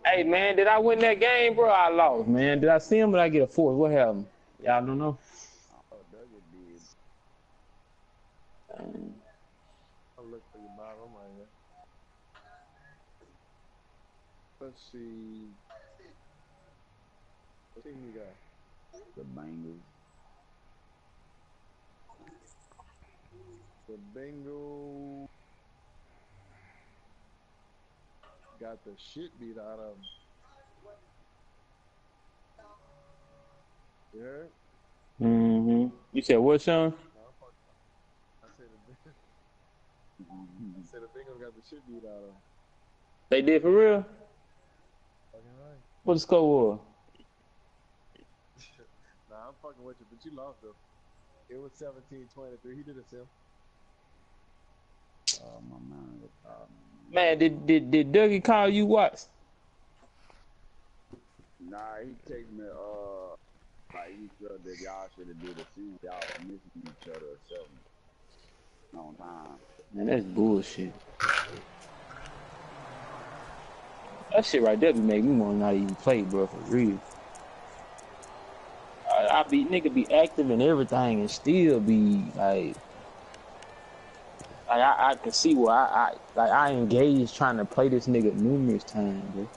Hey, man, did I win that game, bro? I lost, man. Did I see him or did I get a fourth? What happened? Y'all don't know? Oh, Dougie did. I'll look for your bottom right here. Let's see. What team you got? The Bengals. The Bengals got the shit beat out of them. Yeah. You said what, Sean? I said the Bengals got the shit beat out of them. They did for real? Fucking right. What the score was? Nah, I'm fucking with you, but you lost though. It was 17-23. He did it, Sim. Oh, my man. Man, did Dougie call you what? Nah, he texted me, like he said that y'all should have did a season. Y'all missing each other or something. On time. Man, that's bullshit. That shit right there be making me want to not even play, bro, for real. Nigga be active and everything and still be like I can see where I engaged trying to play this nigga numerous times, bro.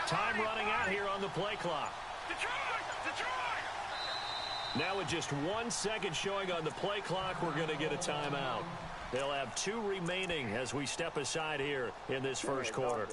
Time running out here on the play clock. Now with just 1 second showing on the play clock, we're going to get a timeout. They'll have 2 remaining as we step aside here in this first quarter.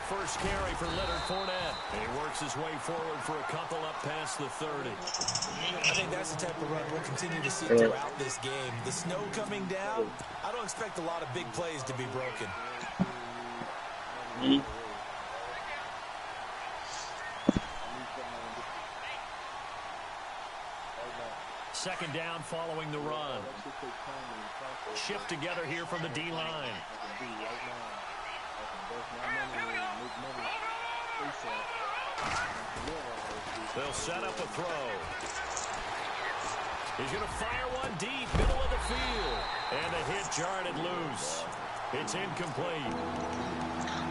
First carry for Leonard Fournette. And he works his way forward for a couple up past the 30. I think that's the type of run we'll continue to see throughout this game. The snow coming down, I don't expect a lot of big plays to be broken. Second down following the run. Shift together here from the D-line. They'll set up a throw. He's going to fire one deep, middle of the field. And a hit jarred it loose. It's incomplete.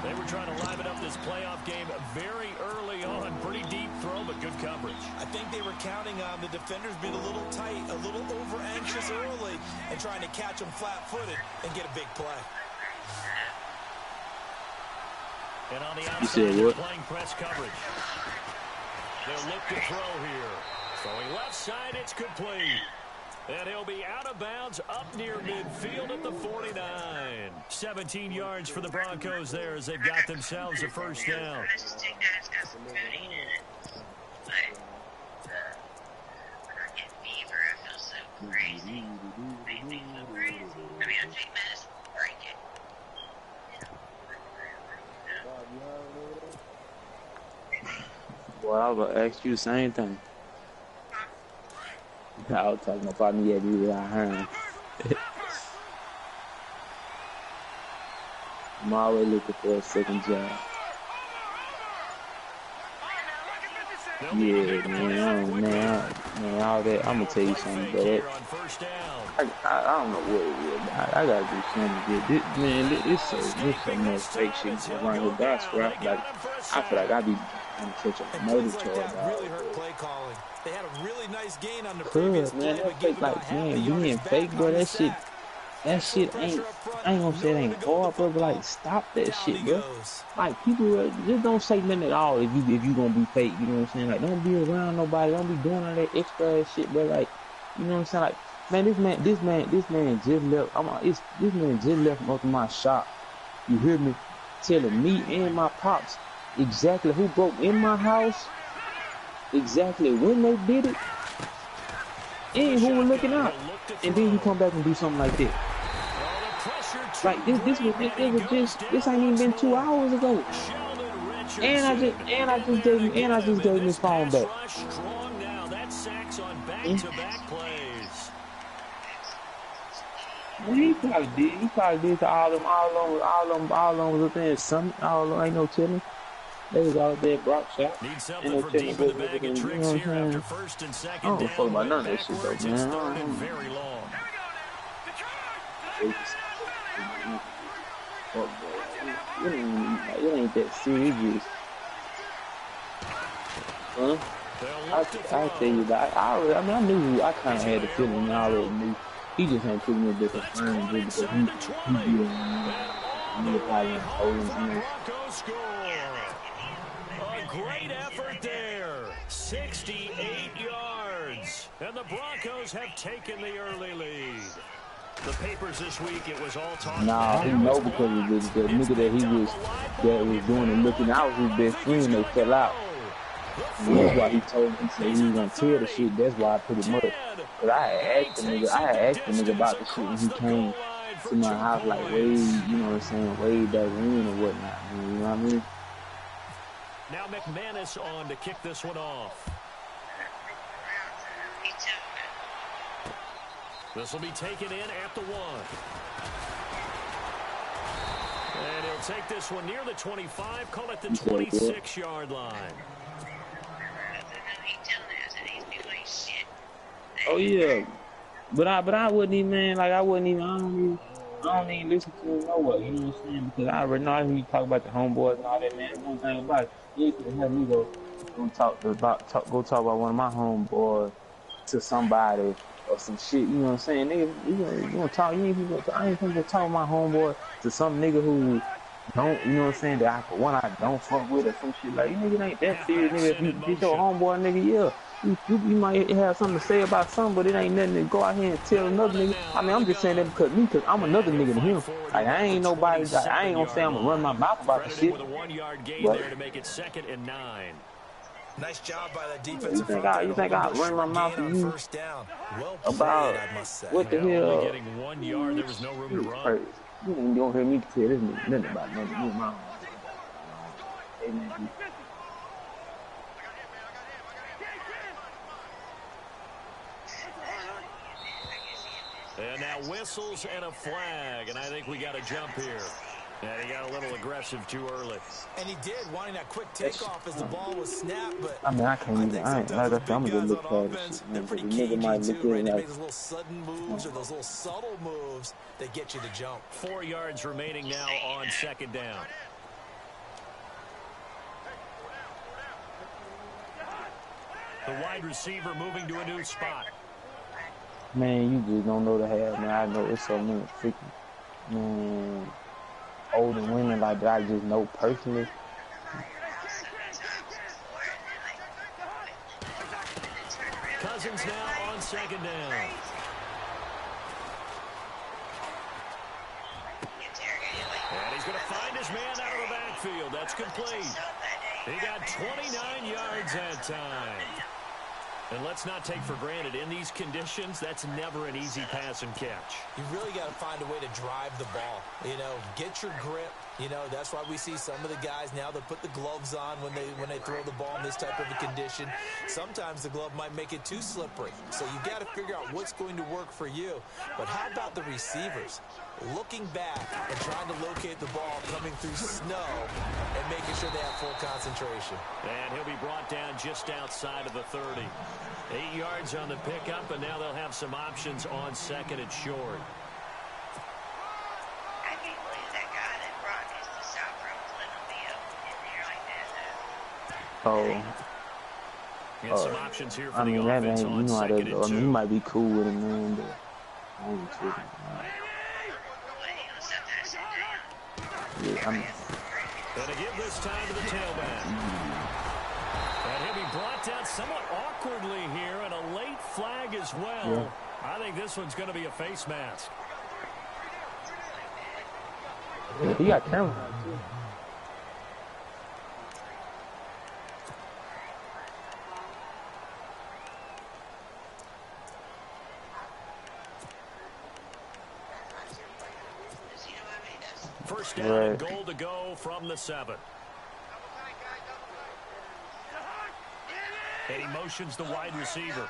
They were trying to liven up this playoff game very early on. Pretty deep throw, but good coverage. I think they were counting on the defenders being a little tight, a little over-anxious early, and trying to catch them flat-footed and get a big play. And on the outside, they're playing press coverage. They'll look to throw here. Throwing left side, it's complete. And he'll be out of bounds up near midfield at the 49. 17 yards for the Broncos there as they've got themselves a first down. Well, I was going to ask you the same thing. I was talking about me at you out here. I'm always looking for a second job. Yeah, man, all that. I'm gonna tell you something, bro. I don't know what it is. I gotta do something. This so much fake shit around here. That's right. Like, I feel like I be on such a motor charge. Really hurt play calling. They had a really nice gain on the previous play, man, that fake, like, man, being fake, bro, that shit. That shit ain't, I ain't gonna say it ain't hard, bro, but like, stop that shit, bro. Like, people just don't say nothing at all if you gonna be fake, you know what I'm saying? Like, don't be around nobody, don't be doing all that extra ass shit, bro. Like, you know what I'm saying? Like, man, this man just left. This man just left up to my shop. You hear me? Telling me and my pops exactly who broke in my house, exactly when they did it, and who was looking out. And then you come back and do something like that. Like this ain't even been 2 hours ago. And I just gave him his phone back. Well, he probably did. He probably did to all them was up there. Some all them ain't no telling. They was all there Brock shot. Ain't no telling what was in. You know what I'm saying? I don't fuck about none of that shit though, man. Fuck, bro. It ain't that serious. Huh? I tell you that I knew I kind of had the feeling I already knew. He just ain't putting me a bit of firm because he probably holding me. A great effort there. 68 yards. And the Broncos have taken the early lead. The papers this week, it was all talk. Nah, he know because of the nigga that was doing the looking out his best friend, they fell out. And that's why he told me, he said he was gonna tear the shit. That's why I put it much. But I had asked the nigga about the shit when he came to my house, like way, you know what I'm saying, way back when or whatnot. You know what I mean? Now McManus on to kick this one off. This will be taken in at the 1. And he'll take this one near the 25, call it the 26-yard line. Oh yeah, but I wouldn't even, man, like I don't even listen to him nowhere, you know what I'm saying? Because I already know I hear you talk about the homeboys and all that, man. One thing about it, you could have me go talk about one of my homeboys to somebody or some shit, you know what I'm saying? Nigga, you gonna talk, I ain't gonna talk to my homeboy to some nigga who don't, you know what I'm saying, that I don't fuck with or some shit. Like, you nigga ain't that serious, nigga. If you get your homeboy, nigga, yeah. You might have something to say about something, but it ain't nothing to go out here and tell another nigga. I mean, I'm just saying that because I'm another nigga to him. Like, I ain't nobody, like, I ain't gonna say I'm gonna run my mouth about the shit. With a 1-yard gain But there to make it 2nd and 9. Nice job by that defensive you think I run my mouth to you about what the hell? Only getting 1 yard, there was no room to run. You ain't gonna hear me tell this nigga nothing about nothing. And now whistles and a flag, and I think we got a jump here. And he got a little aggressive too early. And he did, wanting that quick takeoff as the ball was snapped, but I mean, I can't even, like I said, I'm gonna look past this shit, man. The nigga might look at it They like, make those little sudden moves or those little subtle moves that get you to jump. 4 yards remaining now on 2nd down. The wide receiver moving to a new spot. man, you just don't know the half, man. I know it's so many freaking, man, older women like that I just know personally. Cousins now on 2nd down. And he's going to find his man out of the backfield. That's complete. He got 29 yards that time. And let's not take for granted, in these conditions, that's never an easy pass and catch. You really got to find a way to drive the ball. You know, get your grip. You know, that's why we see some of the guys now that put the gloves on when they throw the ball in this type of a condition. Sometimes the glove might make it too slippery. So you've got to figure out what's going to work for you. But how about the receivers? Looking back and trying to locate the ball coming through snow and making sure they have full concentration. And he'll be brought down just outside of the 30. 8 yards on the pickup, and now they'll have some options on 2nd and short. I can't believe that guy that brought us to South Rose let him be up in there like that. And some options here for I mean, the that offense ain't, on 2nd and 2. he might be cool with him, man, but I ain't tripping. Yeah, And to give this time to the tailback. And he'll be brought down somewhat awkwardly here, and a late flag as well. Yeah. I think this one's going to be a face mask. He got camera too. First down and goal to go from the 7. And he motions the wide receiver.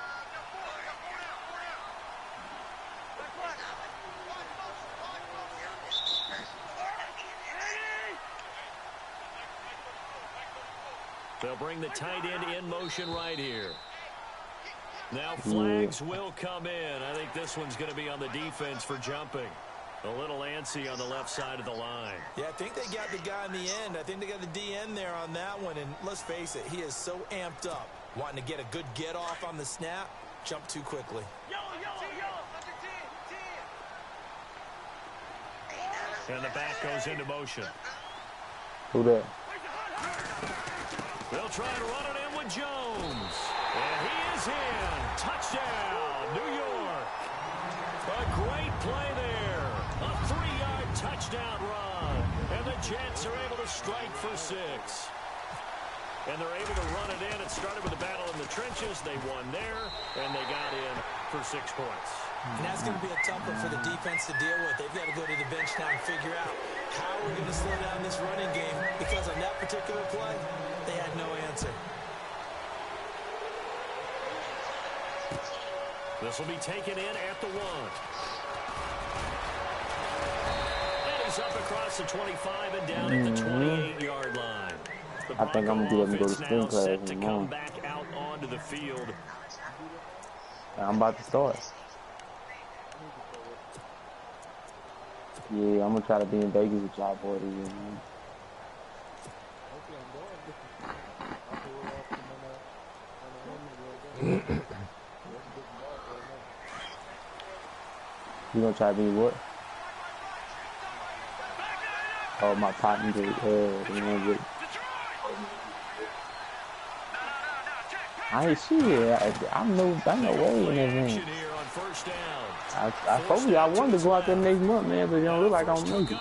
They'll bring the tight end in motion right here. Now flags will come in. I think this one's going to be on the defense for jumping. A little antsy on the left side of the line. Yeah, I think they got the guy in the end. I think they got the DN there on that one. And let's face it, he is so amped up, wanting to get a good get off on the snap, jump too quickly. And the back goes into motion. Who that? They'll try to run it in with Jones. And he is in. Touchdown, New York. A great play there. A 3-yard touchdown run. And the Jets are able to strike for 6. And they're able to run it in. It started with a battle in the trenches. They won there, and they got in for 6 points. And that's going to be a tough one for the defense to deal with. They've got to go to the bench now and figure out how we're going to slow down this running game, because on that particular play, they had no answer. This will be taken in at the 1. And he's up across the 25 and down at the 28-yard line. I think I'm gonna get up and go to spring class set to in the come morning. back out onto the field. I'm about to start. Yeah, I'm gonna try to be in Vegas with y'all boys again, man. You gonna try to be what? Oh, my partner, the one with. I ain't see it. I'm no way in that man. I told you I wanted to go out there next month, man, but it don't look like I'm gonna make it.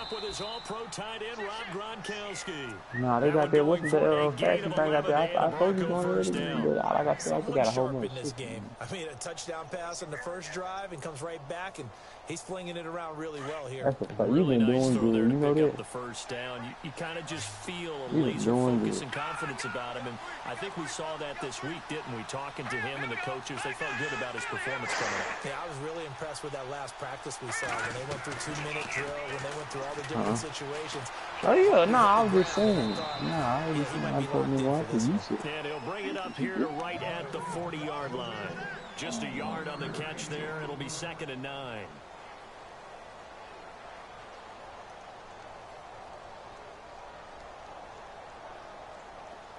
Nah, they got that, what's the fashion thing out there? I told you going there, but like I said, I got a whole bunch in this game. I mean, a touchdown pass on the first drive and comes right back, and he's flinging it around really well here. That's what you've been doing good, you know that? The first down, you kind of just feel a laser focus and confidence about him, and I think we saw that this week, didn't we? Talking to him and the coaches, they felt good about his performance coming up. Yeah, I was really impressed with that last practice we saw when they went through 2-minute drill, when they went through all the different situations. Oh yeah, no, I was just saying. No, I was just saying. I told me what to use it. And he'll bring it up here to right at the 40-yard line. Just a yard on the catch there. It'll be 2nd and 9.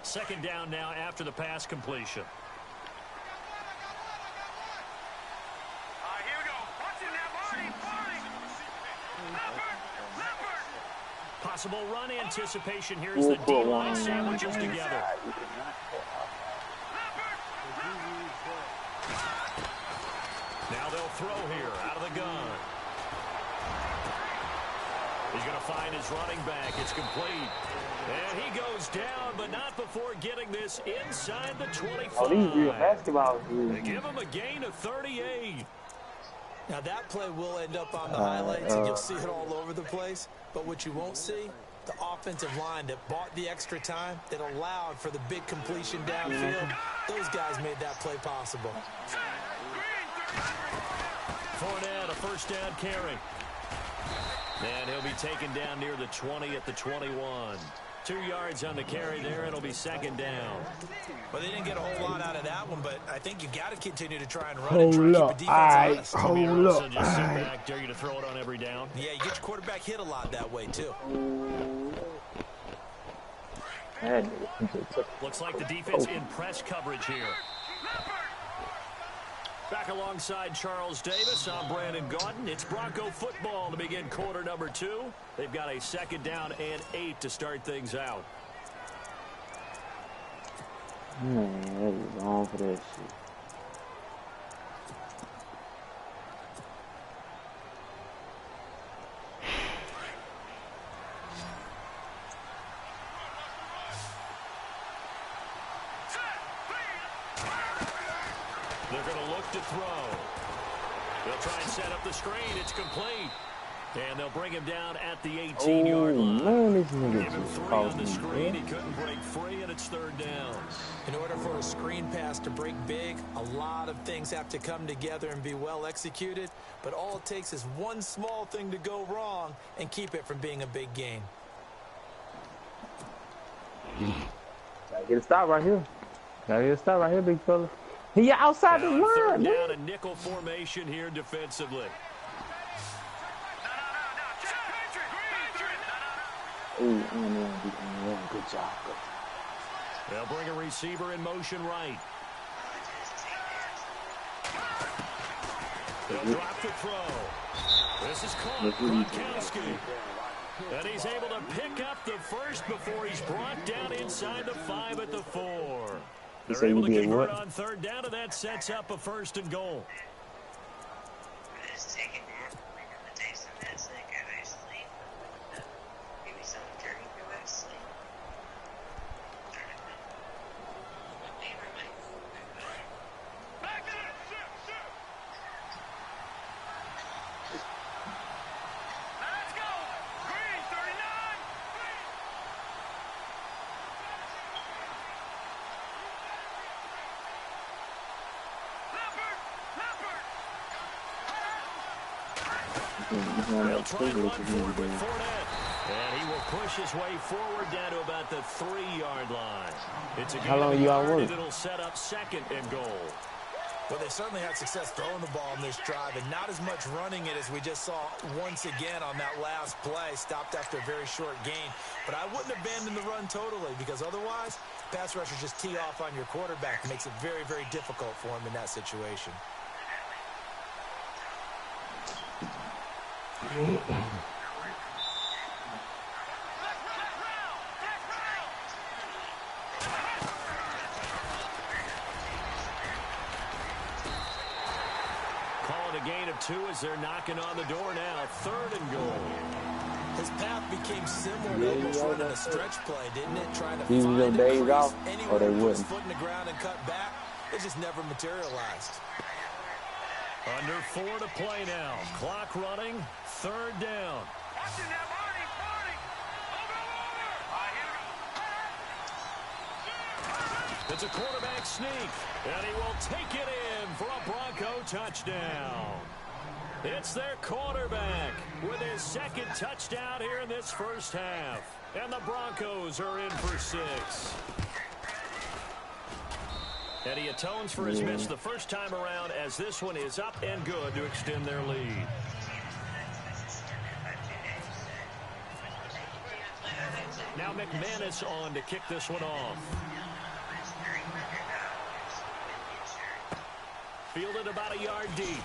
Second down now after the pass completion. Possible run anticipation here as the D-line sandwiches together. Now they'll throw here out of the gun. He's going to find his running back. It's complete. And he goes down, but not before getting this inside the 25. Oh, these real basketball dudes. They give him a gain of 38. Now, that play will end up on the highlights, and you'll see it all over the place. But what you won't see, the offensive line that bought the extra time, that allowed for the big completion downfield, those guys made that play possible. Fournette, a first down carry. And he'll be taken down near the 20 at the 21. 2 yards on the carry there. It'll be 2nd down. Well, they didn't get a whole lot out of that one, but I think you got to continue to try and run it, try to keep the defense honest. Hold up. Just sit back, dare you to throw it on every down. Yeah, you get your quarterback hit a lot that way, too. Looks like the defense in press coverage here. Back alongside Charles Davis, I'm Brandon Gaudin. It's Bronco football to begin quarter number 2. They've got a second down and 8 to start things out. Man, that was on for that shit. They're going to look to throw. They'll try and set up the screen. It's complete. And they'll bring him down at the 18-yard line. Man, this nigga Give him just 3 caught on the me, screen. bro. He couldn't break free, and it's third down. In order for a screen pass to break big, a lot of things have to come together and be well executed. But all it takes is one small thing to go wrong and keep it from being a big gain. Gotta get a stop right here. Gotta get a stop right here, big fella. He outside the Now on third line, down, man. a nickel formation here defensively. Ooh, good job. They'll bring a receiver in motion right. They'll drop the throw. This is caught. Gronkowski. And he's able to pick up the first before he's brought down inside the 5 at the 4. They're able to convert on third down, and that sets up a 1st and goal. Just take a nap. I'm gonna take some medicine, go back to sleep. Maybe some drink, go back to sleep. Let's go! Green, 39! They'll try and run forward with Fournette. And he will push his way forward down to about the 3-yard line. It's a How long you all work? It'll set up 2nd and goal. Well, they certainly had success throwing the ball in this drive, and not as much running it as we just saw once again on that last play. Stopped after a very short gain. But I wouldn't abandon the run totally, because otherwise, pass rushers just tee off on your quarterback. It makes it very, very difficult for him in that situation. Call it a gain of 2 as they're knocking on the door now. 3rd and goal. His path became similar to almost running a stretch play, didn't it? Trying to These find were your a days crease off, or anywhere they to put his wouldn't? foot in the ground and cut back. It just never materialized. Under 4 to play now. Clock running. 3rd down. Watching that, Marty! Marty! Over! It's a quarterback sneak, and he will take it in for a Bronco touchdown. It's their quarterback with his 2nd touchdown here in this first half. And the Broncos are in for 6. And he atones for his miss the first time around, as this one is up and good to extend their lead. Now McManus on to kick this one off. Fielded about a yard deep.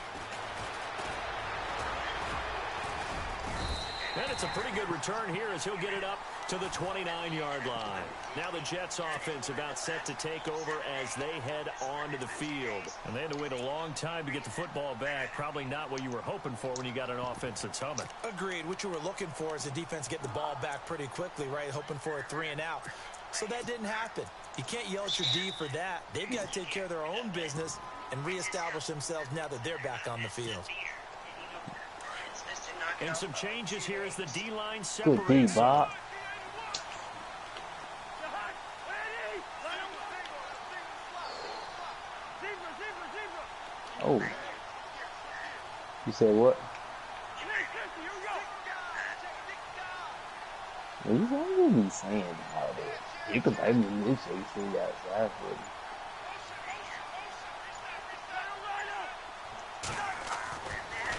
And it's a pretty good return here as he'll get it up to the 29-yard line. Now the Jets offense about set to take over as they head onto the field. And they had to wait a long time to get the football back. Probably not what you were hoping for when you got an offense that's humming. Agreed. What you were looking for is the defense get the ball back pretty quickly, right? Hoping for a 3 and out. So that didn't happen. You can't yell at your D for that. They've got to take care of their own business and reestablish themselves now that they're back on the field. And some changes here as the D-line Good separates. D, Bob. Oh. You said what? What you be saying about it? You could maybe milkshake thing outside for you.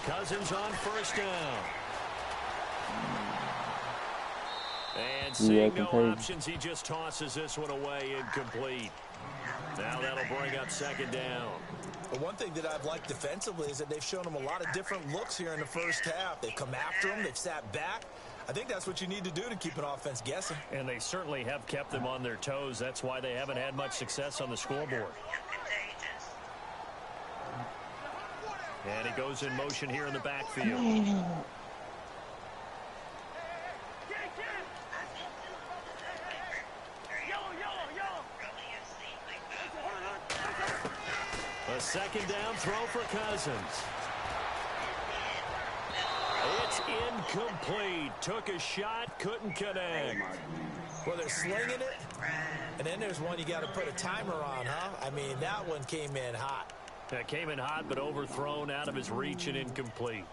Cousins on 1st down. And seeing no options, he just tosses this one away incomplete. Now that'll bring up 2nd down. But one thing that I've liked defensively is that they've shown them a lot of different looks here in the first half. They've come after them. They've sat back. I think that's what you need to do to keep an offense guessing. And they certainly have kept them on their toes. That's why they haven't had much success on the scoreboard. And he goes in motion here in the backfield. A second down throw for Cousins. It's incomplete. Took a shot, couldn't connect. Well, they're slinging it, and then there's one you got to put a timer on, huh? I mean, that one came in hot. That came in hot, but overthrown out of his reach and incomplete.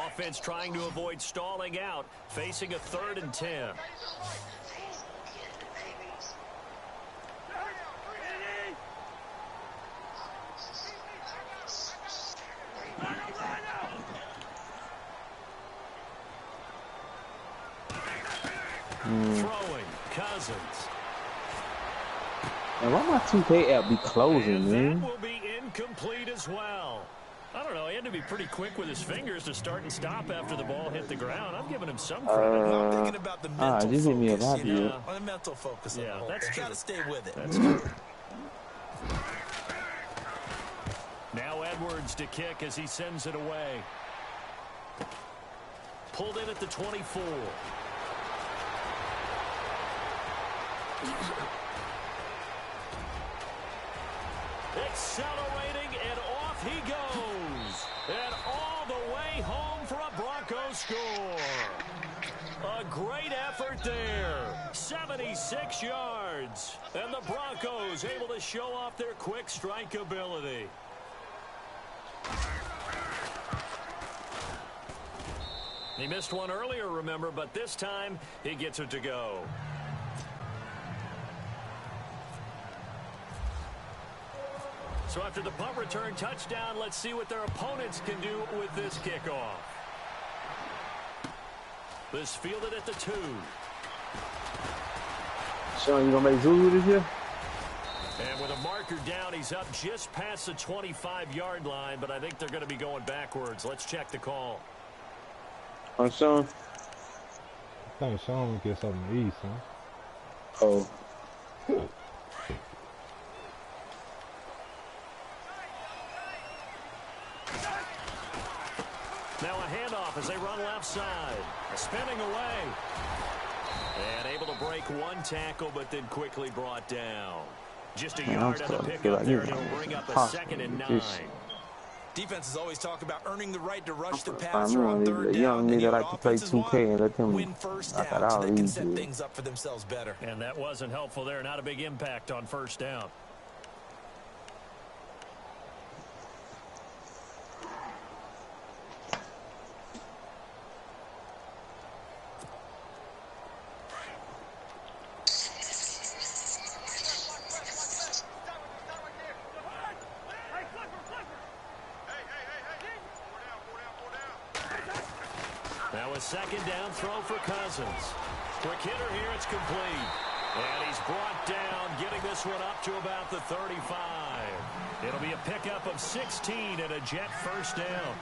Offense trying to avoid stalling out, facing a 3rd and 10. Throwing, Cousins. And why my 2K app be closing, And man? that will be incomplete as well. I don't know. He had to be pretty quick with his fingers to start and stop after the ball hit the ground. I'm giving him some credit. I'm thinking about the mental just give me a focus, idea. you know, on the mental focus. Yeah, that's you true. got to stay with it. That's true. Now Edwards to kick as he sends it away. Pulled in at the 24. Accelerating, and off he goes. And all the way home for a Broncos score. A great effort there. 76 yards. And the Broncos able to show off their quick strike ability. He missed one earlier, remember, but this time he gets it to go. So after the punt return touchdown, let's see what their opponents can do with this kickoff. This fielded at the 2. Sean, you gonna make Zulu this year? And with a marker down, he's up just past the 25-yard line, but I think they're going to be going backwards. Let's check the call. On Sean? I think Sean would get something to eat, son. Oh. Now a handoff as they run left side. Spinning away. And able to break one tackle, but then quickly brought down. Just a yard on the pickup there, and it'll bring up a 2nd and 9. Defenses always talk about earning the right to rush the passer on 3rd down. Young nigga like to play 2K and let them win first knock it down so out they can easy. set things up for themselves better. And that wasn't helpful there. Not a big impact on first down. Now a 2nd down throw for Cousins. Quick hitter here, it's complete. And he's brought down, getting this one up to about the 35. It'll be a pickup of 16 and a Jet first down.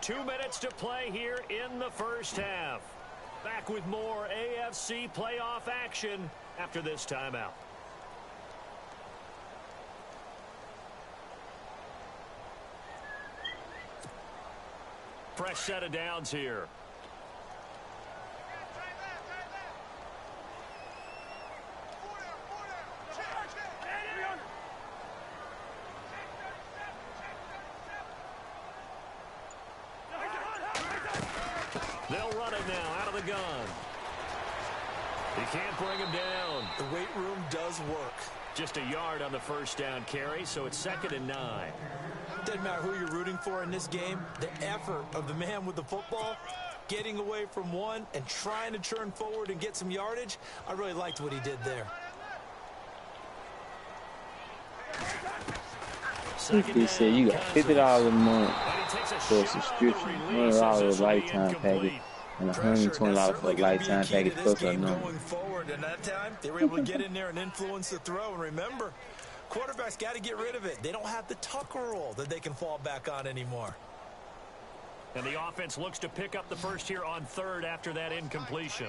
2 minutes to play here in the first half. Back with more AFC playoff action after this timeout. Fresh set of downs here. They'll run it now out of the gun. He can't bring him down. The weight room does work. Just a yard on the first down carry, so it's 2nd and 9. Doesn't matter who you're rooting for in this game. The effort of the man with the football, getting away from one and trying to turn forward and get some yardage, I really liked what he did there. 50 said you got $50 a month for a subscription, $100 lifetime package, and $120 for a lifetime package plus a number. Going forward, and that time they were able to get in there and influence the throw. And remember, quarterbacks got to get rid of it. They don't have the Tucker rule that they can fall back on anymore. And the offense looks to pick up the first here on 3rd after that incompletion.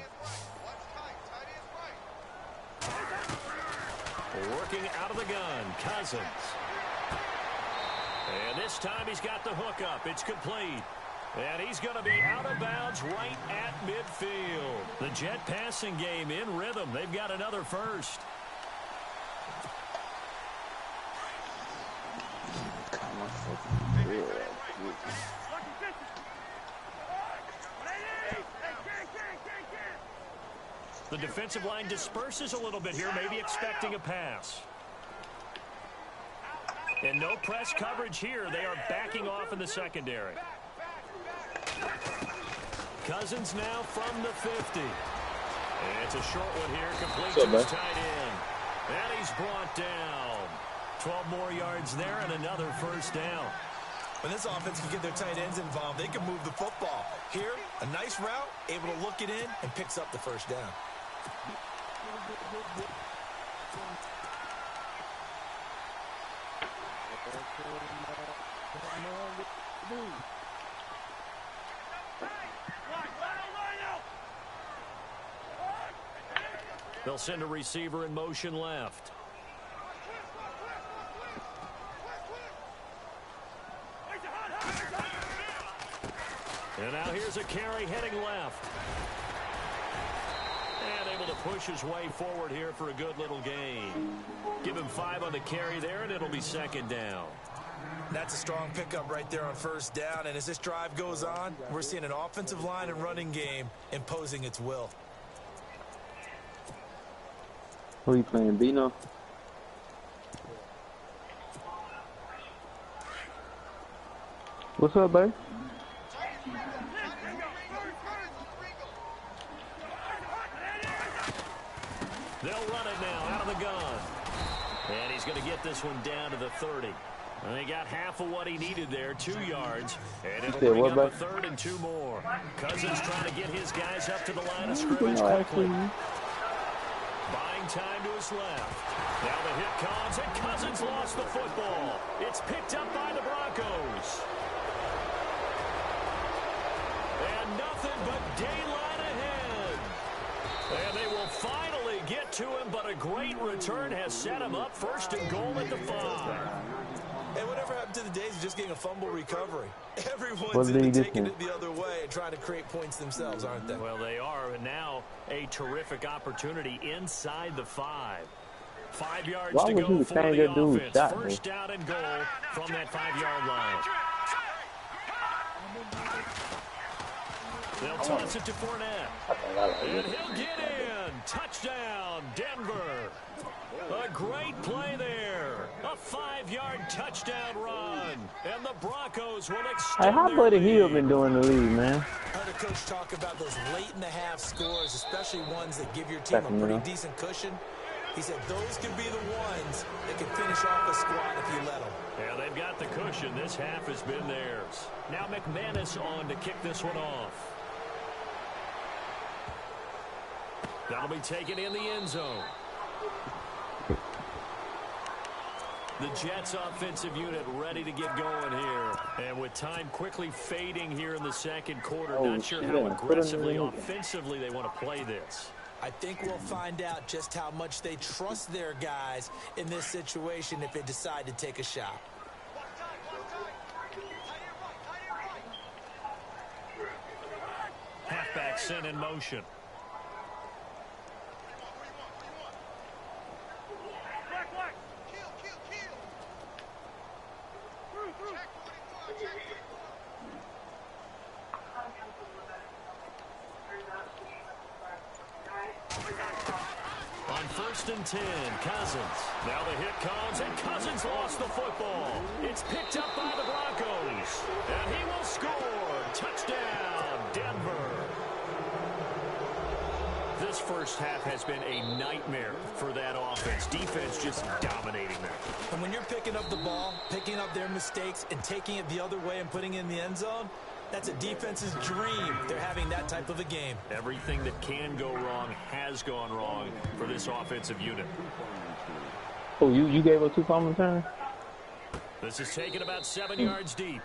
Working out of the gun, Cousins. And this time he's got the hook up. It's complete. And he's going to be out of bounds right at midfield. The Jet passing game in rhythm. They've got another first. Come on, fucking real. The defensive line disperses a little bit here, maybe expecting a pass. And no press coverage here. They are backing off in the secondary. Cousins now from the 50. And it's a short one here, complete to his tight end. And he's brought down. 12 more yards there and another first down. When this offense can get their tight ends involved, they can move the football. Here, a nice route, able to look it in, and picks up the first down. They'll send a receiver in motion left. And now here's a carry heading left. And able to push his way forward here for a good little gain. Give him 5 on the carry there, and it'll be 2nd down. That's a strong pickup right there on first down. And as this drive goes on, we're seeing an offensive line and running game imposing its will. Who you playing, Bino? What's up, babe? They'll run it now out of the gun. And he's going to get this one down to the 30. And they got half of what he needed there, 2 yards. And it'll bring up a 3rd and 2 more. Cousins trying to get his guys up to the line of scrimmage quickly. Buying time to his left. Now the hit comes, and Cousins lost the football. It's picked up by the Broncos. And nothing but daylight ahead. And they will finally get to him, but a great return has set him up 1st and goal at the 5. Hey, whatever happened to the days of just getting a fumble recovery? Everyone's into taking it the other way and trying to create points themselves, aren't they? Well, they are, and now a terrific opportunity inside the 5. 5 yards to go for the offense. First down and goal from that 5-yard line. They'll toss it to Fournette. And he'll get in. Touchdown, Denver. A great play there. A 5-yard touchdown run. And the Broncos will extend Hey, how Buddy Hill been doing the league, man? I heard a coach talk about those late-in-the-half scores, especially ones that give your team a pretty decent cushion. He said those could be the ones that can finish off a squad if you let them. Yeah, they've got the cushion. This half has been theirs. Now McManus on to kick this one off. That'll be taken in the end zone. The Jets offensive unit ready to get going here. And with time quickly fading here in the 2nd quarter, not sure how aggressively, offensively they want to play this. I think we'll find out just how much they trust their guys in this situation if they decide to take a shot. Halfback sent in motion. 1st and 10. Cousins. Now the hit comes, and Cousins lost the football. It's picked up by the Broncos. And he will score. Touchdown, Denver. This first half has been a nightmare for that offense. Defense just dominating them. And when you're picking up the ball, picking up their mistakes, and taking it the other way and putting it in the end zone, that's a defense's dream. They're having that type of a game. Everything that can go wrong has gone wrong for this offensive unit. Oh, you gave us 2 fumble returns? This is taken about 7 yards deep.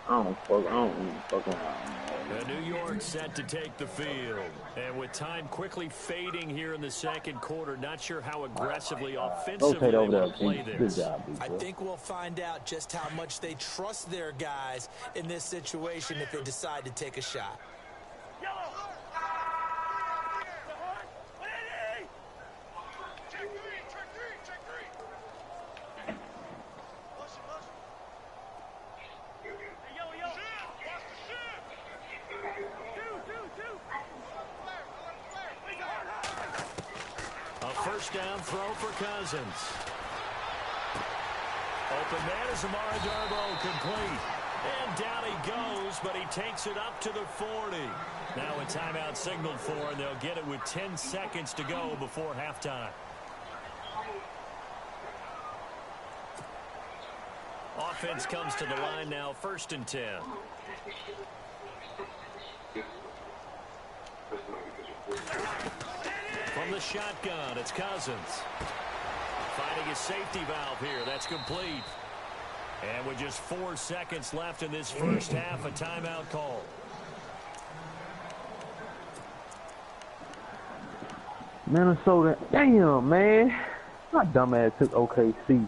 I don't even fuck around. And New York set to take the field. And with time quickly fading here in the second quarter, not sure how aggressively, offensively they will play this. Good job, I think we'll find out just how much they trust their guys in this situation if they decide to take a shot. First down throw for Cousins. Open man is Amara Darboh, complete. And down he goes, but he takes it up to the 40. Now a timeout signaled for, and they'll get it with 10 seconds to go before halftime. Offense comes to the line now, 1st and 10. From the shotgun, it's Cousins. Finding his safety valve here. That's complete. And with just 4 seconds left in this first half, a timeout call. Minnesota, damn, man. My dumbass took OKC.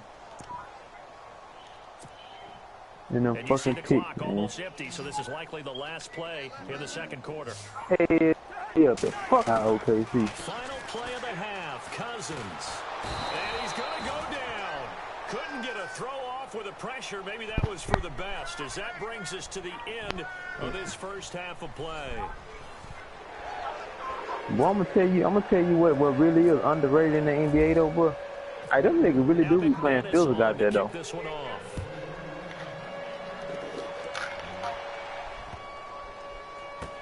And them And you see fucking the picks, clock man. almost empty, so this is likely the last play in the second quarter. Hey, yeah, the fuck out of OKC. Final play of the half, Cousins. And he's going to go down. Couldn't get a throw off with the pressure. Maybe that was for the best, as that brings us to the end of this first half of play. Well, I'm gonna tell you what really is underrated in the NBA though, bro. Hey, them niggas really do be playing physical out there though. This one off.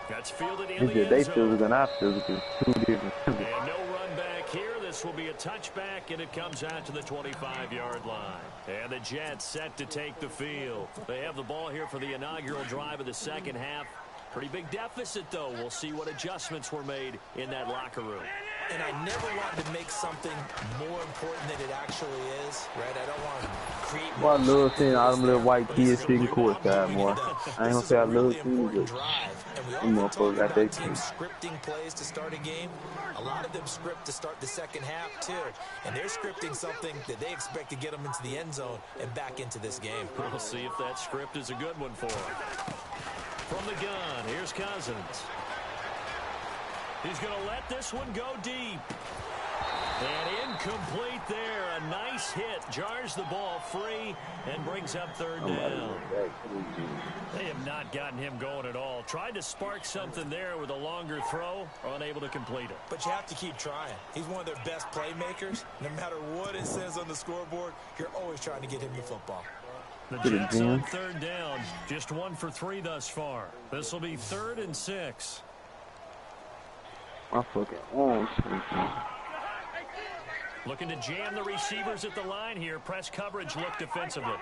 That's fielded in the They end zone. physical and I physical. 2 different. And no run back here. This will be a touchback, and it comes out to the 25-yard line. And the Jets set to take the field. They have the ball here for the inaugural drive of the second half. Pretty big deficit, though. We'll see what adjustments were made in that locker room. And I never want to make something more important than it actually is, right? I don't want to create... Boy, I love seeing all them little white kids sitting courtside, boy. I ain't gonna say I love seeing it. And we often talk about teams scripting plays to start a game. A lot of them script to start the second half, too. And they're scripting something that they expect to get them into the end zone and back into this game. We'll see if that script is a good one for them. From the gun, here's Cousins. He's going to let this one go deep. And incomplete there. A nice hit. Jars the ball free and brings up third down. They have not gotten him going at all. Tried to spark something there with a longer throw. Unable to complete it. But you have to keep trying. He's one of their best playmakers. No matter what it says on the scoreboard, you're always trying to get him the football. The Jets on third down. Just 1 for 3 thus far. This will be 3rd and 6. My fucking arms. Looking to jam the receivers at the line here. Press coverage look defensively.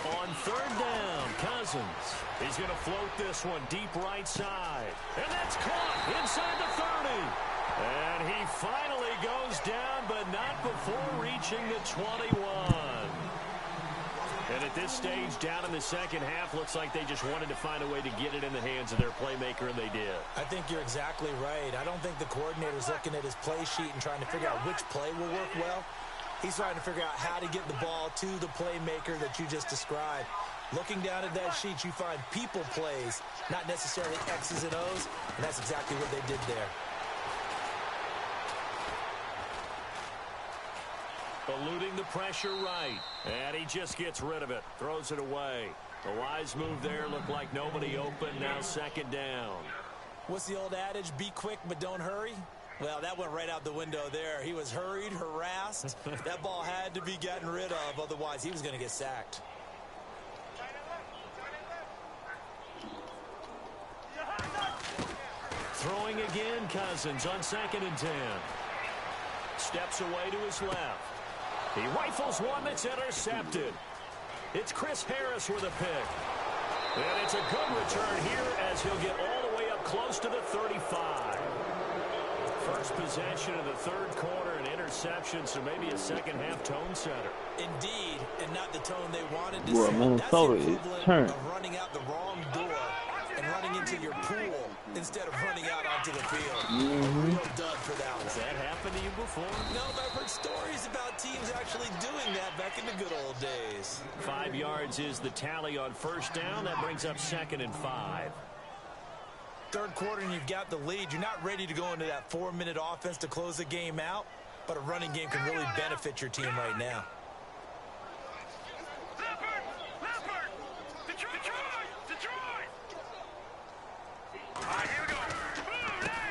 On third down, Cousins. He's going to float this one deep right side. And that's caught inside the 30. And he finally goes down, but not before reaching the 21. And at this stage, down in the second half, looks like they just wanted to find a way to get it in the hands of their playmaker, and they did. I think you're exactly right. I don't think the coordinator's looking at his play sheet and trying to figure out which play will work well. He's trying to figure out how to get the ball to the playmaker that you just described. Looking down at that sheet, you find people plays, not necessarily X's and O's, and that's exactly what they did there. Eluding the pressure right. And he just gets rid of it. Throws it away. A wise move there. Looked like nobody open. Now second down. What's the old adage? Be quick, but don't hurry. Well, that went right out the window there. He was hurried, harassed. That ball had to be gotten rid of. Otherwise, he was going to get sacked. Throwing again, Cousins on 2nd and 10. Steps away to his left. He rifles one that's intercepted. It's Chris Harris with a pick. And it's a good return here as he'll get all the way up close to the 35. First possession of the third quarter, an interception, so maybe a second-half tone setter. Indeed, and not the tone they wanted to Well, set. Minnesota That's the is equivalent turned. of running out the wrong door and running into your pool instead of running out onto the field. A real dud for that one. Has that happened to you before? No, but I've heard stories about teams actually doing that back in the good old days. 5 yards is the tally on first down. That brings up 2nd and 5. Third quarter and you've got the lead. You're not ready to go into that 4-minute offense to close the game out, but a running game can really benefit your team right now. Detroit! All right, here we go.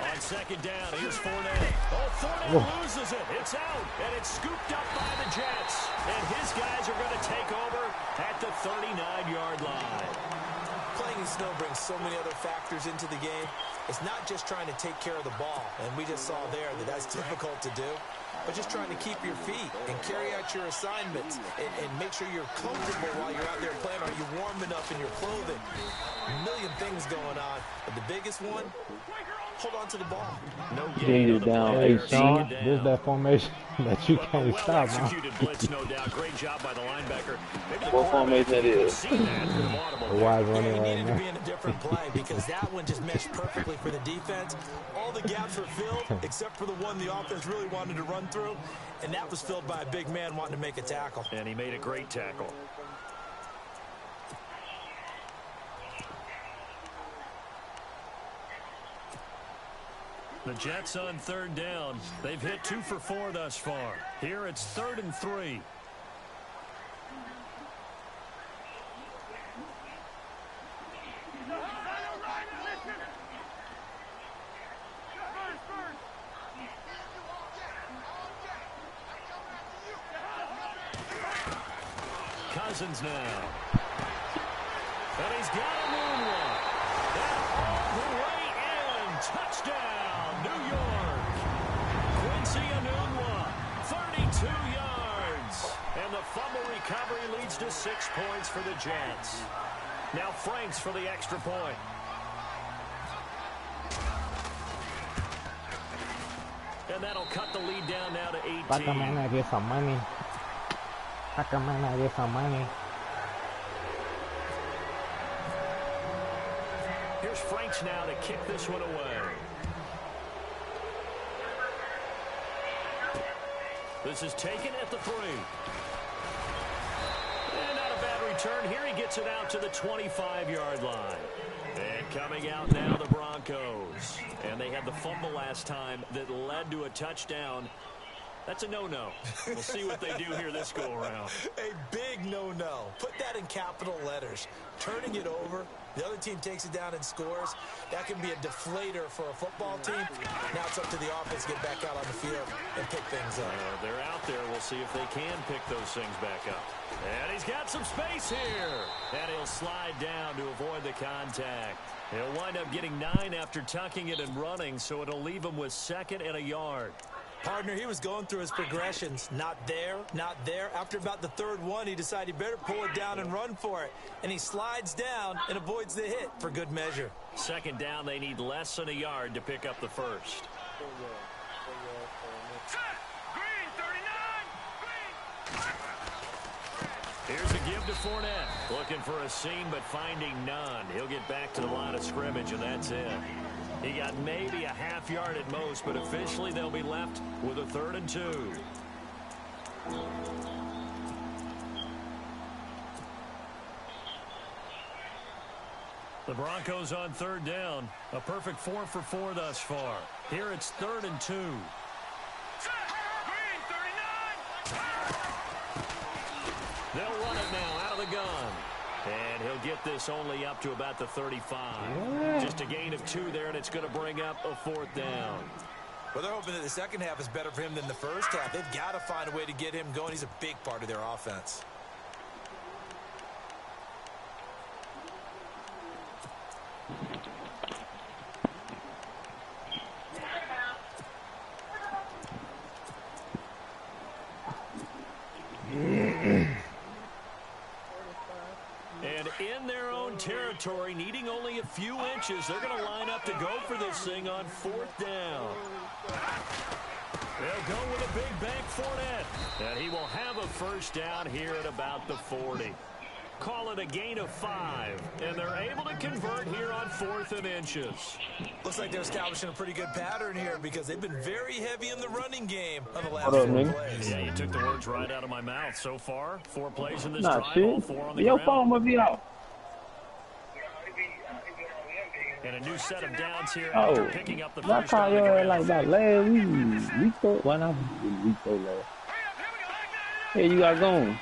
On second down, here's Fournette. Oh, Fournette loses it. It's out, and it's scooped up by the Jets. And his guys are going to take over at the 39-yard line. Playing in snow brings so many other factors into the game. It's not just trying to take care of the ball, and we just saw there that that's difficult to do, but just trying to keep your feet and carry out your assignments and make sure you're comfortable while you're out there playing. Are you warm enough in your clothing? A million things going on, but the biggest one, hold on to the ball. No Gator down, Hey, 18. Sean, this is that formation that you can't Well stop, man. executed blitz, no doubt. Great job by the linebacker. Maybe the What formation that is? seen that with an audible The there. wide Yeah, running he right needed to now. be in a different play because that one just meshed perfectly for the defense. All the gaps were filled except for the one the offense really wanted to run through, and that was filled by a big man wanting to make a tackle. And he made a great tackle. The Jets on third down. They've hit 2 for 4 thus far. Here it's 3rd and 3. Cousins now. And he's got a moonwalk. And all the way in. Touchdown, New York. Quincy Enunwa, 32 yards. And the fumble recovery leads to 6 points for the Jets. Now Franks for the extra point. And that'll cut the lead down now to 18. How come I get some money? How come I get some money? Here's Franks now to kick this one away. This is taken at the 3. And not a bad return. Here he gets it out to the 25-yard line. And coming out now, the Broncos. And they had the fumble last time that led to a touchdown. That's a no-no. We'll see what they do here this go-around. A big no-no. Put that in capital letters. Turning it over, the other team takes it down and scores. That can be a deflator for a football team. Now it's up to the offense to get back out on the field and pick things up. They're out there. We'll see if they can pick those things back up. And he's got some space here. And he'll slide down to avoid the contact. He'll wind up getting 9 after tucking it and running, so it'll leave him with 2nd and a yard. Partner, he was going through his progressions. Not there, not there. After about the 3rd one, he decided he better pull it down and run for it. And he slides down and avoids the hit for good measure. 2nd down, they need less than a yard to pick up the first. Green, 39. Here's a give to Fournette. Looking for a seam, but finding none. He'll get back to the line of scrimmage, and that's it. He got maybe a half yard at most, but officially they'll be left with a 3rd and 2. The Broncos on 3rd down. A perfect 4 for 4 thus far. Here it's 3rd and 2. Green, 39. They'll run it now out of the gun. And he'll this only up to about the 35. Just a gain of 2 there, and it's going to bring up a 4th down. Well, they're hoping that the second half is better for him than the first half. They've got to find a way to get him going. He's a big part of their offense. And in their own territory, needing only a few inches, they're going to line up to go for this thing on 4th down. They'll go with a big bank Fournette. And he will have a first down here at about the 40. Call it a gain of 5. And they're able to convert here on 4th and inches. Looks like they're establishing a pretty good pattern here because they've been very heavy in the running game on the last 4 plays. Yeah, you took the words right out of my mouth. So far, 4 plays in this Nah, drive, shit. all 4 on the Your ground. phone must be out. And a new set of downs here after picking up the I first called on the your ground. like back last week. Well, not week before last. Hey, you got going.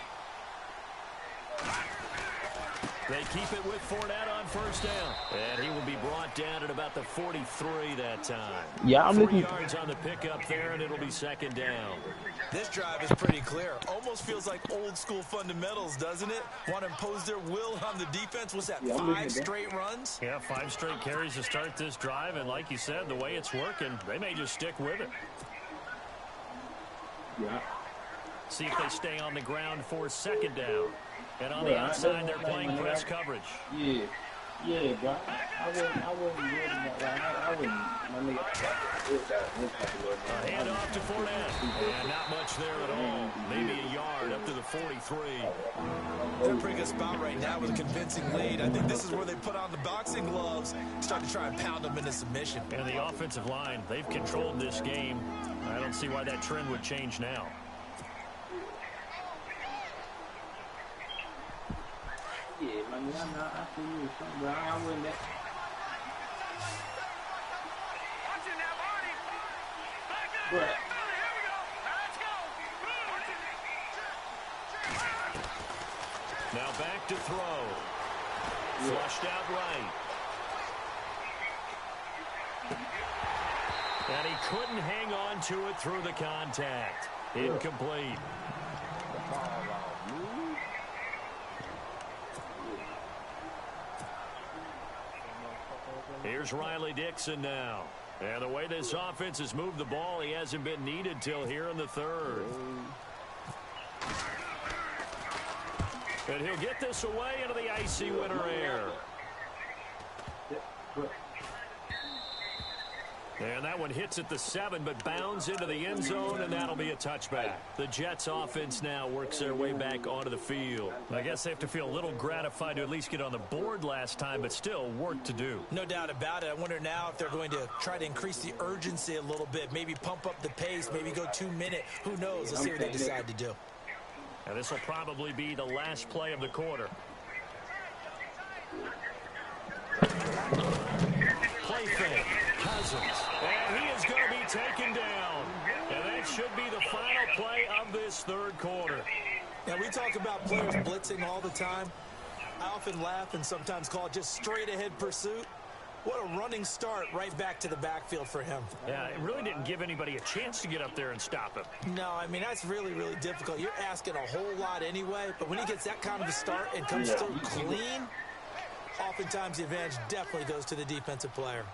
They keep it with Fournette on first down. And he will be brought down at about the 43 that time. Yeah, I'm 3 looking. yards on the pickup there, and it'll be 2nd down. This drive is pretty clear. Almost feels like old school fundamentals, doesn't it? Want to impose their will on the defense. Was that 5 straight runs? Yeah, 5 straight carries to start this drive, and like you said, the way it's working, they may just stick with it. Yeah. See if they stay on the ground for 2nd down. And on the outside, they're playing press coverage. Yeah. Yeah, bro. I wouldn't worry about that. I wouldn't. My nigga. Hand off to Fournette. And not much there at all. Maybe a yard up to the 43. They're in a pretty good spot right now with a convincing lead. I think this is where they put on the boxing gloves, start to try and pound them into submission. And the offensive line, they've controlled this game. I don't see why that trend would change now. Yeah, man, I see you something, but I wouldn't. Watch it now, Barney. Back up. But Here we go. Now let's go. Now back to throw. Flushed out right. And he couldn't hang on to it through the contact. Incomplete. Here's Riley Dixon now. And the way this offense has moved the ball, he hasn't been needed till here in the 3rd. And he'll get this away into the icy winter air. And that one hits at the 7, but bounds into the end zone, and that'll be a touchback. The Jets offense now works their way back onto the field. I guess they have to feel a little gratified to at least get on the board last time, but still work to do. No doubt about it. I wonder now if they're going to try to increase the urgency a little bit, maybe pump up the pace, maybe go 2-minute. Who knows? Let's see what they decide to do. And this will probably be the last play of the quarter. Play fake. Cousins. And he is going to be taken down. And that should be the final play of this 3rd quarter. Now, we talk about players blitzing all the time. I often laugh and sometimes call it just straight-ahead pursuit. What a running start right back to the backfield for him. Yeah, it really didn't give anybody a chance to get up there and stop him. No, I mean, that's really, really difficult. You're asking a whole lot anyway, but when he gets that kind of a start and comes through clean, oftentimes the advantage definitely goes to the defensive player.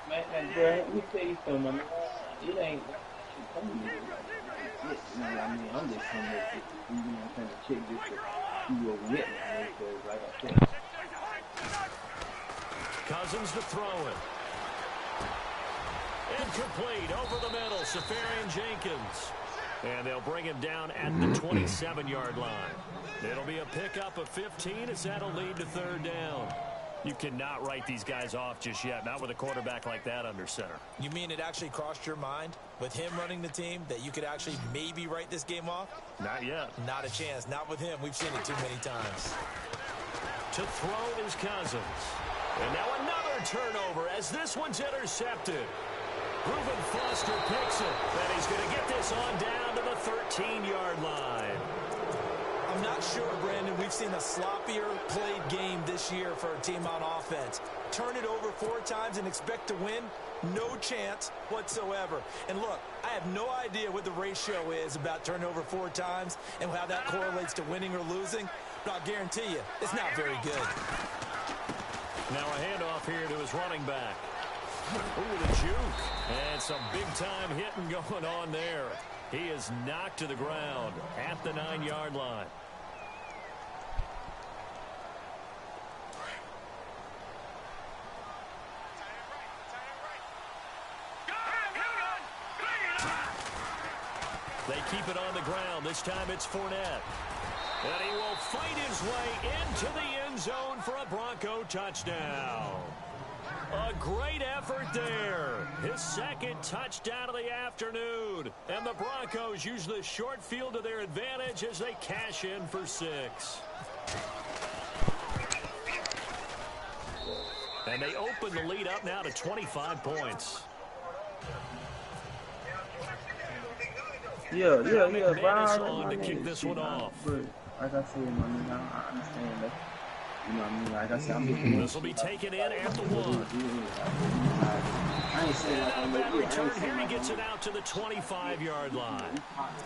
Man, bro, let me tell you something, man. It ain't. I mean, I'm just saying that, you know, kind of check this to see what we get, man, because, like I said. Cousins to throw it. Incomplete over the middle. Safarian Jenkins. And they'll bring him down at the 27-yard line. It'll be a pickup of 15 as that'll lead to 3rd down. You cannot write these guys off just yet, not with a quarterback like that under center. You mean it actually crossed your mind with him running the team that you could actually maybe write this game off? Not yet. Not a chance. Not with him. We've seen it too many times. To throw is Cousins. And now another turnover as this one's intercepted. Reuben Foster picks it, and he's going to get this on down to the 13-yard line. I'm not sure, Brandon, we've seen a sloppier played game this year for a team on offense. Turn it over 4 times and expect to win? No chance whatsoever. And look, I have no idea what the ratio is about turning over 4 times and how that correlates to winning or losing, but I'll guarantee you it's not very good. Now a handoff here to his running back. Ooh, the juke. And some big-time hitting going on there. He is knocked to the ground at the 9-yard line. They keep it on the ground. This time it's Fournette. And he will fight his way into the end zone for a Bronco touchdown. A great effort there. His second touchdown of the afternoon. And the Broncos use the short field to their advantage as they cash in for 6. And they open the lead up now to 25 points. Yeah, McManus on to kick this one off. But like I said, my nigga, I understand that. You know what I mean? Like I said, I'm looking. This will be taken in at the 1. I ain't saying like I'm That return here, he gets it out to the 25-yard line.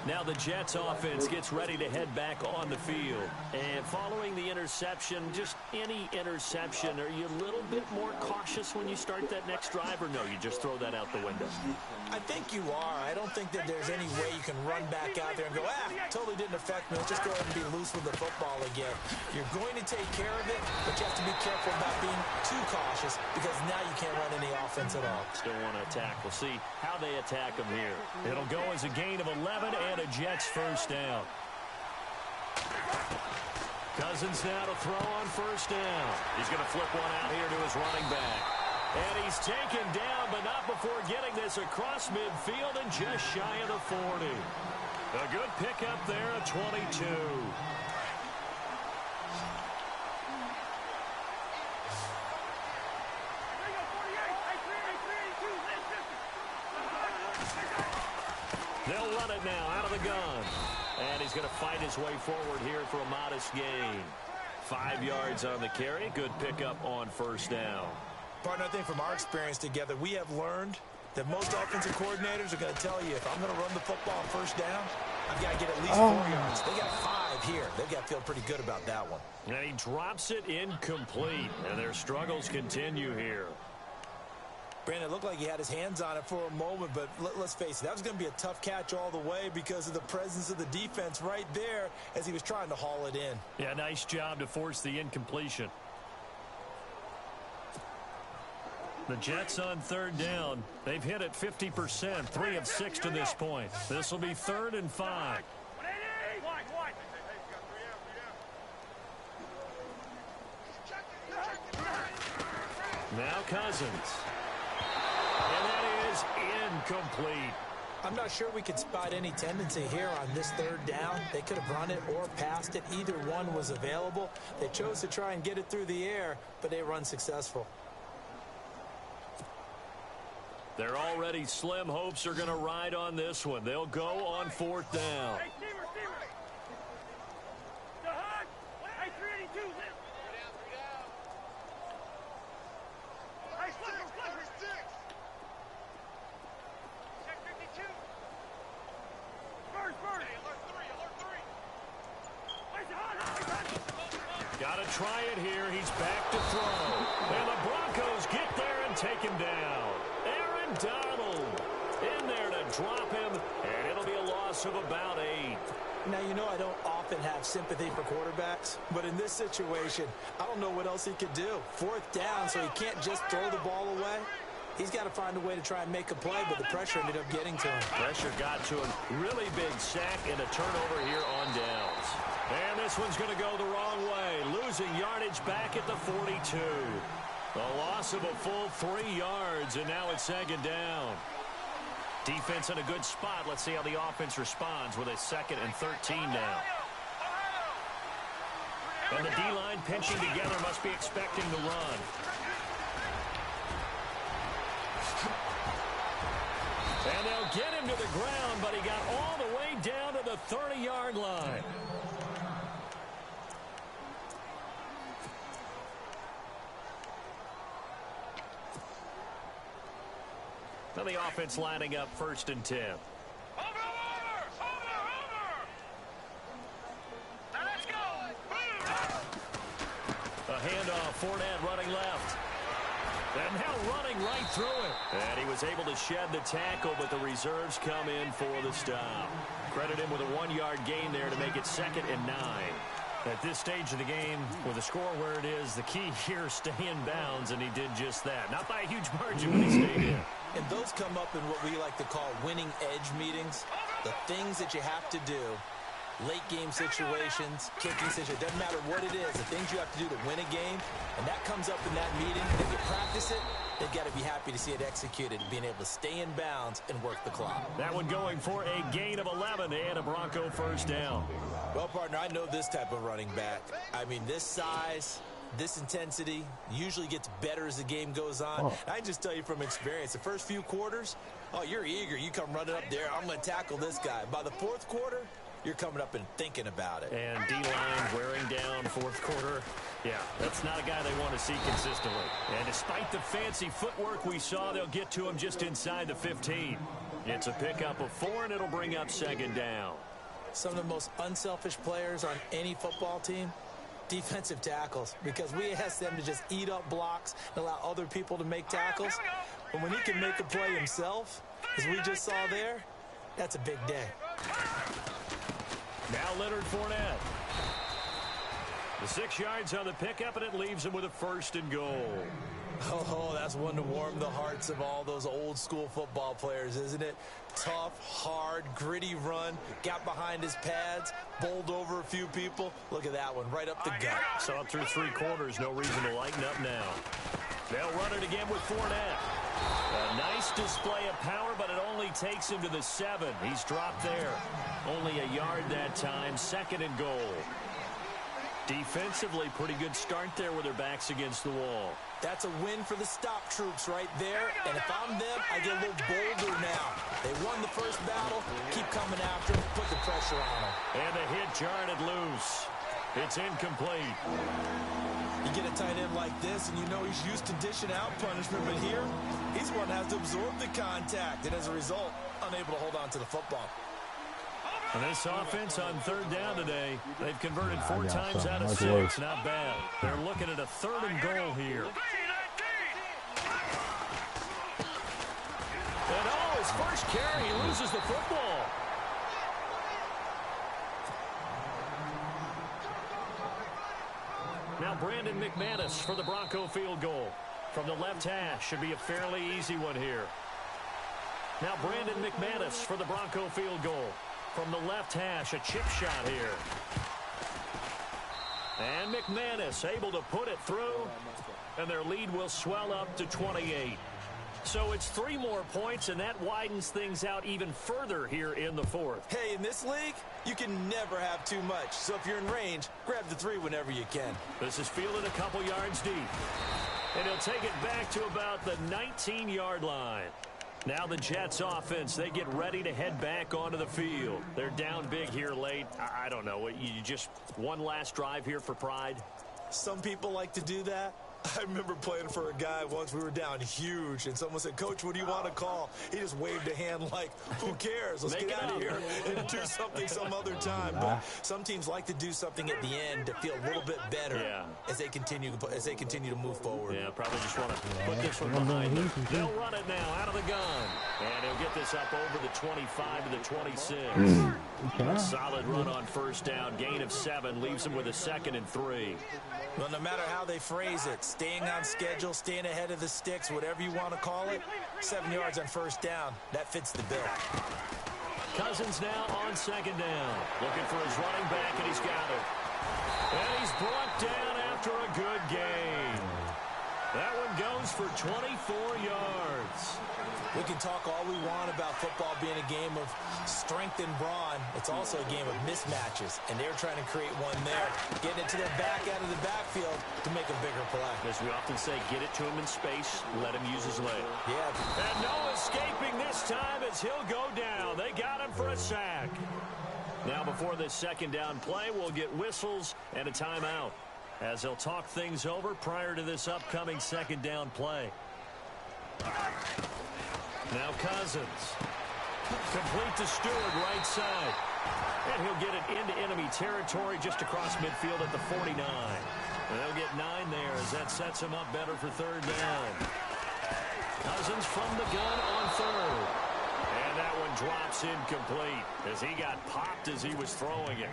Now the Jets offense gets ready to head back on the field. And following the interception, just any interception, are you a little bit more cautious when you start that next drive, or no, you just throw that out the window? I think you are. I don't think that there's any way you can run back out there and go, totally didn't affect me. Let's just go ahead and be loose with the football again. You're going to take care of it, but you have to be careful about being too cautious because now you can't run any offense at all. Still want to attack. We'll see how they attack them here. It'll go as a gain of 11 and a Jets first down. Cousins now to throw on first down. He's going to flip one out here to his running back. And he's taken down, but not before getting this across midfield and just shy of the 40. A good pickup there at 22. They'll run it now out of the gun. And he's going to fight his way forward here for a modest gain. 5 yards on the carry. Good pickup on first down. Partner, I think from our experience together, we have learned that most offensive coordinators are going to tell you, if I'm going to run the football on first down, I've got to get at least 4 yards. They got 5 here. They've got to feel pretty good about that one. And he drops it incomplete. And their struggles continue here. Brandon, it looked like he had his hands on it for a moment, but let's face it, that was going to be a tough catch all the way because of the presence of the defense right there as he was trying to haul it in. Yeah, nice job to force the incompletion. The Jets on third down. They've hit it 50%, 3 of 6 to this point. This will be 3rd and 5. Now Cousins. And that is incomplete. I'm not sure we could spot any tendency here on this third down. They could have run it or passed it. Either one was available. They chose to try and get it through the air, but they were unsuccessful. Their already slim hopes are going to ride on this one. They'll go on 4th down. Got to try it here. He's back to throw. And the Broncos get there and take him down. Aaron Donald in there to drop him, and it'll be a loss of about 8. Now, you know I don't often have sympathy for quarterbacks, but in this situation, I don't know what else he could do. 4th down, so he can't just throw the ball away. He's got to find a way to try and make a play, but the pressure ended up getting to him. Pressure got to him. Really big sack and a turnover here on downs. And this one's going to go the wrong way. Losing yardage back at the 42. A loss of a full 3 yards, and now it's 2nd down. Defense in a good spot. Let's see how the offense responds with a 2nd and 13 now. And the D-line pinching together, must be expecting the run. get him to the ground, but he got all the way down to the 30-yard line. Now the offense lining up 1st and 10. Over! Now let's go! A handoff, Fournette running left. And now running right through it. And he was able to shed the tackle, but the reserves come in for the stop. Credit him with a 1-yard gain there to make it 2nd and 9. At this stage of the game, with the score where it is, the key here is stay in bounds, and he did just that. Not by a huge margin, but he stayed in. And those come up in what we like to call winning edge meetings. The things that you have to do, late game situations, kicking situations, doesn't matter what it is, the things you have to do to win a game, and that comes up in that meeting, and you practice it, they've got to be happy to see it executed, being able to stay in bounds and work the clock. That one going for a gain of 11 and a Bronco 1st down. Well, partner, I know this type of running back. I mean, this size, this intensity usually gets better as the game goes on. Oh. I just tell you from experience, the first few quarters, oh, you're eager. You come running up there, I'm going to tackle this guy. By the 4th quarter, you're coming up and thinking about it. And D-line wearing down 4th quarter. Yeah, that's not a guy they want to see consistently. And despite the fancy footwork we saw, they'll get to him just inside the 15. It's a pickup of 4, and it'll bring up 2nd down. Some of the most unselfish players on any football team, defensive tackles, because we ask them to just eat up blocks and allow other people to make tackles. But when he can make a play himself, as we just saw there, that's a big day. Now Leonard Fournette. The 6 yards on the pickup, and it leaves him with a 1st and goal. Oh, that's one to warm the hearts of all those old-school football players, isn't it? Tough, hard, gritty run, got behind his pads, bowled over a few people. Look at that one, right up the gut. Saw it through 3 quarters, no reason to lighten up now. They'll run it again with Fournette. A nice display of power, but it only takes him to the 7. He's dropped there. Only a yard that time, 2nd and goal. Defensively, pretty good start there with their backs against the wall. That's a win for the stop troops right there. And if I'm them, I get a little bolder now. They won the first battle. Keep coming after them. Put the pressure on them. And the hit jarred it loose. It's incomplete. You get a tight end like this, and you know he's used to dishing out punishment. But here, he's one that has to absorb the contact. And as a result, unable to hold on to the football. And this offense on 3rd down today, they've converted 4 times out of 6. Not bad. They're looking at a 3rd and goal here. And his first carry, he loses the football. Now Brandon McManus for the Bronco field goal. From the left hash, should be a fairly easy one here. Now Brandon McManus for the Bronco field goal. From the left hash, a chip shot here. And McManus able to put it through, and their lead will swell up to 28. So it's 3 more points, and that widens things out even further here in the 4th. Hey, in this league, you can never have too much. So if you're in range, grab the 3 whenever you can. This is fielded a couple yards deep. And he'll take it back to about the 19-yard line. Now the Jets offense, they get ready to head back onto the field. They're down big here late. I don't know. You just one last drive here for pride? Some people like to do that. I remember playing for a guy once. We were down huge, and someone said, "Coach, what do you want to call?" He just waved a hand like, "Who cares? Let's get out of here and do something some other time." But some teams like to do something at the end to feel a little bit better as they continue to move forward. Yeah, probably just want to put this one behind them. They'll run it now out of the gun, and he'll get this up over the 25 to the 26. Solid run on 1st down, gain of 7, leaves them with a 2nd and 3. Well, no matter how they phrase it, staying on schedule, staying ahead of the sticks, whatever you want to call it, 7 yards on 1st down, that fits the bill. Cousins now on 2nd down, looking for his running back, and he's got it. And he's brought down after a good gain. That one goes for 24 yards. We can talk all we want about football being a game of strength and brawn. It's also a game of mismatches, and they're trying to create one there, getting it to their back out of the backfield to make a bigger play. As we often say, get it to him in space, let him use his leg. Yeah. And no escaping this time as he'll go down. They got him for a sack. Now before this second down play, we'll get whistles and a timeout as they'll talk things over prior to this upcoming second down play. Now Cousins. Complete to Stewart, right side. And he'll get it into enemy territory just across midfield at the 49. And they'll get 9 there as that sets him up better for third down. Cousins from the gun on third. And that one drops incomplete as he got popped as he was throwing it.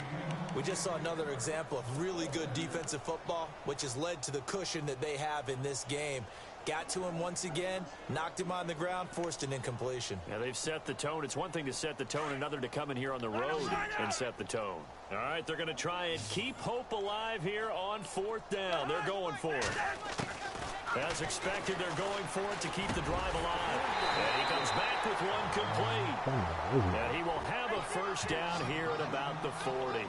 We just saw another example of really good defensive football, which has led to the cushion that they have in this game. Got to him once again, knocked him on the ground, forced an incompletion. Yeah, they've set the tone. It's one thing to set the tone, another to come in here on the road and set the tone. All right, they're going to try and keep hope alive here on fourth down. They're going for it. As expected, they're going for it to keep the drive alive. And he comes back with one complete. And he will have a first down here at about the 40.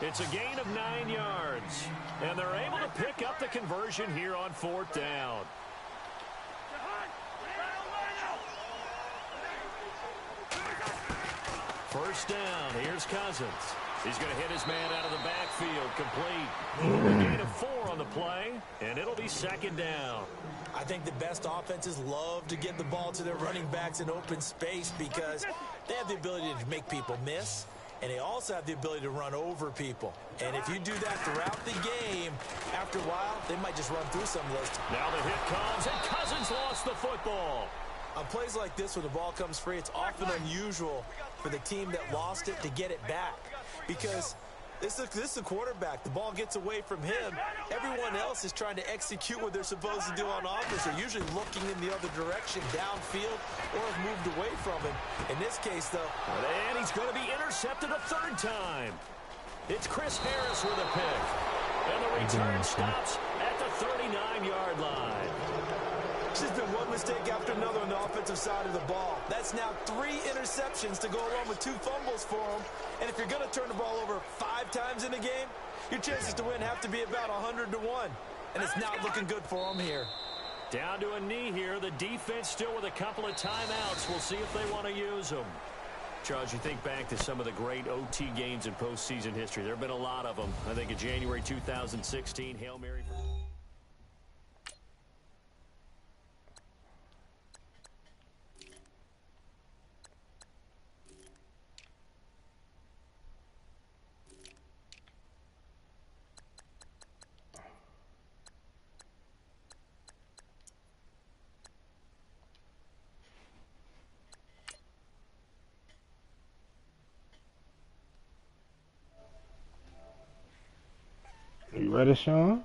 It's a gain of 9 yards. And they're able to pick up the conversion here on fourth down. First down. Here's Cousins. He's going to hit his man out of the backfield. Complete. A gain of 4 on the play, and it'll be second down. I think the best offenses love to get the ball to their running backs in open space because they have the ability to make people miss, and they also have the ability to run over people. And if you do that throughout the game, after a while, they might just run through some of those. Now the hit comes, and Cousins lost the football. On plays like this where the ball comes free, it's often unusual for the team that lost it to get it back because this is a quarterback. The ball gets away from him. Everyone else is trying to execute what they're supposed to do on offense. They're usually looking in the other direction, downfield, or have moved away from him. In this case, though. And he's going to be intercepted a third time. It's Chris Harris with a pick. And the return stops at the 39-yard line. It's just been one mistake after another on the offensive side of the ball. That's now 3 interceptions to go along with 2 fumbles for him. And if you're going to turn the ball over 5 times in a game, your chances to win have to be about 100 to 1. And it's not looking good for him here. Down to a knee here. The defense still with a couple of timeouts. We'll see if they want to use them. Charles, you think back to some of the great OT games in postseason history. There have been a lot of them. I think in January 2016, Hail Mary. You ready, Sean?